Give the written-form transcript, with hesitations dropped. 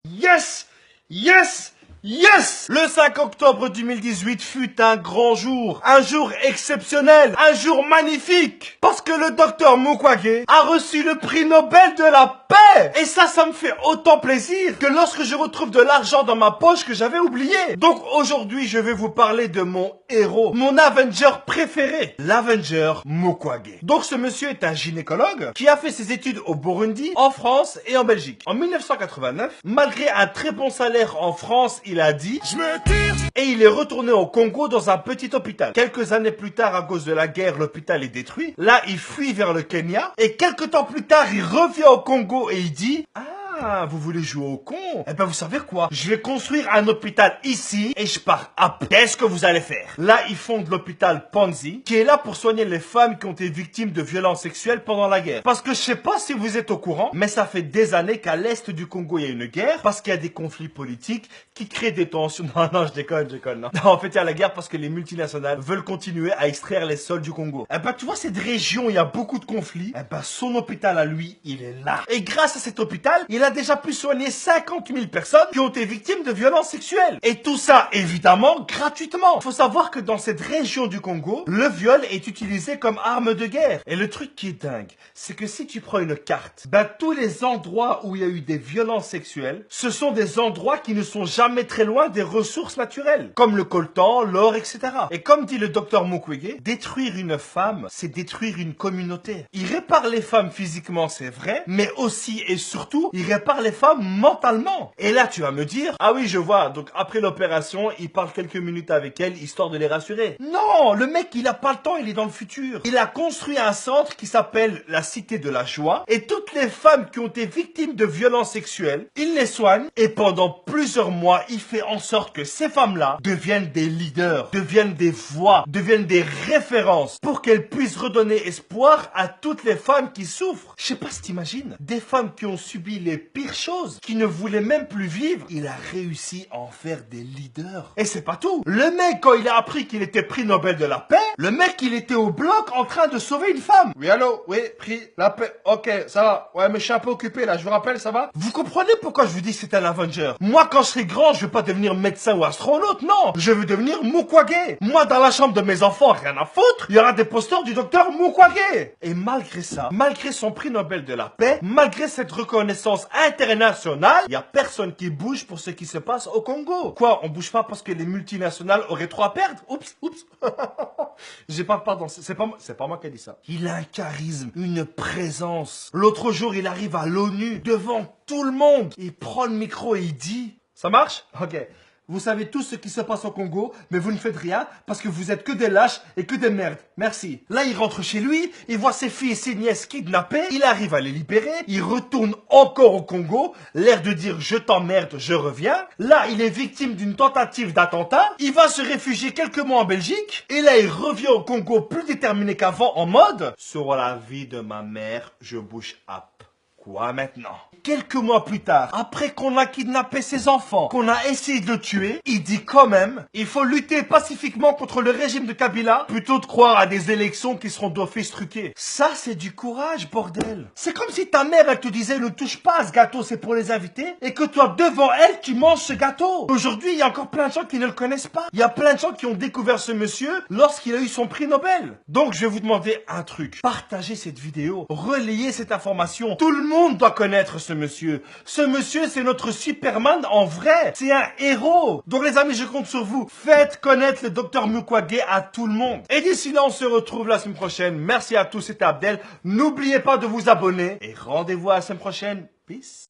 Yes! Yes! Yes! Le 5 octobre 2018 fut un grand jour, un jour exceptionnel, un jour magnifique, parce que le docteur Mukwege a reçu le prix Nobel de la paix. Et ça me fait autant plaisir que lorsque je retrouve de l'argent dans ma poche que j'avais oublié. Donc aujourd'hui, je vais vous parler de mon héros, mon Avenger préféré, l'Avenger Mukwege. Donc ce monsieur est un gynécologue qui a fait ses études au Burundi, en France et en Belgique. En 1989, malgré un très bon salaire en France, il a dit « Je me tire !» et il est retourné au Congo dans un petit hôpital. Quelques années plus tard, à cause de la guerre, l'hôpital est détruit. Là, il fuit vers le Kenya et quelques temps plus tard, il revient au Congo et il dit « Ah, vous voulez jouer au con? Eh ben, vous savez quoi? Je vais construire un hôpital ici et je pars après. Qu'est-ce que vous allez faire? » Là, ils fondent l'hôpital Panzi, qui est là pour soigner les femmes qui ont été victimes de violences sexuelles pendant la guerre. Parce que je sais pas si vous êtes au courant, mais ça fait des années qu'à l'est du Congo, il y a une guerre, parce qu'il y a des conflits politiques qui créent des tensions. Non, je déconne, non. Non, en fait, il y a la guerre parce que les multinationales veulent continuer à extraire les sols du Congo. Eh ben, tu vois, cette région, il y a beaucoup de conflits. Eh ben, son hôpital à lui, il est là. Et grâce à cet hôpital, il a déjà pu soigner 50 000 personnes qui ont été victimes de violences sexuelles. Et tout ça, évidemment, gratuitement. Il faut savoir que dans cette région du Congo, le viol est utilisé comme arme de guerre. Et le truc qui est dingue, c'est que si tu prends une carte, ben tous les endroits où il y a eu des violences sexuelles, ce sont des endroits qui ne sont jamais très loin des ressources naturelles, comme le coltan, l'or, etc. Et comme dit le docteur Mukwege, détruire une femme, c'est détruire une communauté. Il répare les femmes physiquement, c'est vrai, mais aussi et surtout, il répare les femmes mentalement. Et là, tu vas me dire, ah oui, je vois, donc après l'opération, il parle quelques minutes avec elle, histoire de les rassurer. Non, le mec, il a pas le temps, il est dans le futur. Il a construit un centre qui s'appelle la Cité de la Joie, et toutes les femmes qui ont été victimes de violences sexuelles, il les soigne, et pendant plusieurs mois, il fait en sorte que ces femmes-là deviennent des leaders, deviennent des voix, deviennent des références, pour qu'elles puissent redonner espoir à toutes les femmes qui souffrent. Je sais pas si t'imagines, des femmes qui ont subi les pires choses, qui ne voulaient même plus vivre, il a réussi à en faire des leaders. Et c'est pas tout. Le mec, quand il a appris qu'il était prix Nobel de la paix, le mec, il était au bloc en train de sauver une femme. Oui, allô? Oui, prix la paix. Ok, ça va. Ouais, mais je suis un peu occupé là, je vous rappelle, ça va? Vous comprenez pourquoi je vous dis que c'est un Avenger? Moi, quand je serai grand, je veux pas devenir médecin ou astronaute, non. Je veux devenir Mukwege. Moi, dans la chambre de mes enfants, rien à foutre, il y aura des posters du docteur Mukwege. Et malgré ça, malgré son prix Nobel de la paix, malgré cette reconnaissance internationale, il y a personne qui bouge pour ce qui se passe au Congo. Quoi, on bouge pas parce que les multinationales auraient trop à perdre? Oups. J'ai pas, pardon, c'est pas moi qui ai dit ça. Il a un charisme, une présence. L'autre jour, il arrive à l'ONU, devant tout le monde. Il prend le micro et il dit... Ça marche? Ok. Vous savez tout ce qui se passe au Congo, mais vous ne faites rien parce que vous êtes que des lâches et que des merdes. Merci. Là, il rentre chez lui, il voit ses filles et ses nièces kidnappées, il arrive à les libérer, il retourne encore au Congo, l'air de dire je t'emmerde, je reviens. Là, il est victime d'une tentative d'attentat, il va se réfugier quelques mois en Belgique, et là, il revient au Congo plus déterminé qu'avant en mode sur la vie de ma mère, je bouge up. Quoi maintenant? Quelques mois plus tard, après qu'on a kidnappé ses enfants, qu'on a essayé de le tuer, il dit quand même, il faut lutter pacifiquement contre le régime de Kabila, plutôt de croire à des élections qui seront d'office truquées. Ça, c'est du courage, bordel. C'est comme si ta mère, elle te disait, ne touche pas à ce gâteau, c'est pour les invités, et que toi, devant elle, tu manges ce gâteau. Aujourd'hui, il y a encore plein de gens qui ne le connaissent pas. Il y a plein de gens qui ont découvert ce monsieur lorsqu'il a eu son prix Nobel. Donc, je vais vous demander un truc. Partagez cette vidéo, relayez cette information. Tout le monde doit connaître ce monsieur. Ce monsieur, c'est notre Superman en vrai. C'est un héros. Donc les amis, je compte sur vous. Faites connaître le docteur Mukwege à tout le monde. Et d'ici là, on se retrouve la semaine prochaine. Merci à tous, c'était Abdel. N'oubliez pas de vous abonner. Et rendez-vous à la semaine prochaine. Peace.